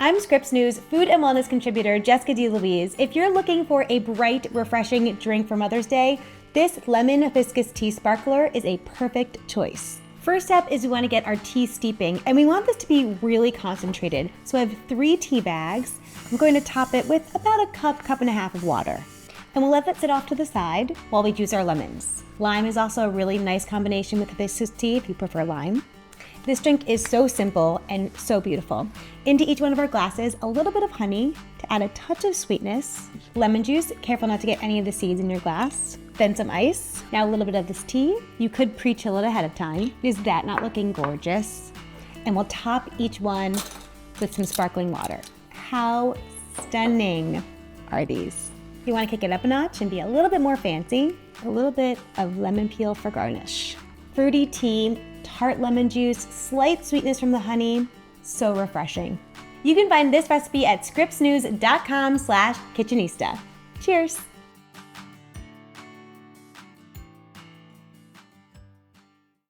I'm Scripps News food and wellness contributor Jessica DeLuise. If you're looking for a bright, refreshing drink for Mother's Day, this lemon hibiscus tea sparkler is a perfect choice. First step is we want to get our tea steeping, and we want this to be really concentrated. So I have 3 tea bags. I'm going to top it with about a cup and a half of water. And we'll let that sit off to the side while we juice our lemons. Lime is also a really nice combination with hibiscus tea if you prefer lime. This drink is so simple and so beautiful. Into each one of our glasses, a little bit of honey to add a touch of sweetness. Lemon juice, careful not to get any of the seeds in your glass. Then some ice. Now a little bit of this tea. You could pre-chill it ahead of time. Is that not looking gorgeous? And we'll top each one with some sparkling water. How stunning are these? You want to kick it up a notch and be a little bit more fancy. A little bit of lemon peel for garnish. Fruity tea, tart lemon juice, slight sweetness from the honey. So refreshing. You can find this recipe at scripsnews.com/kitchenista. Cheers.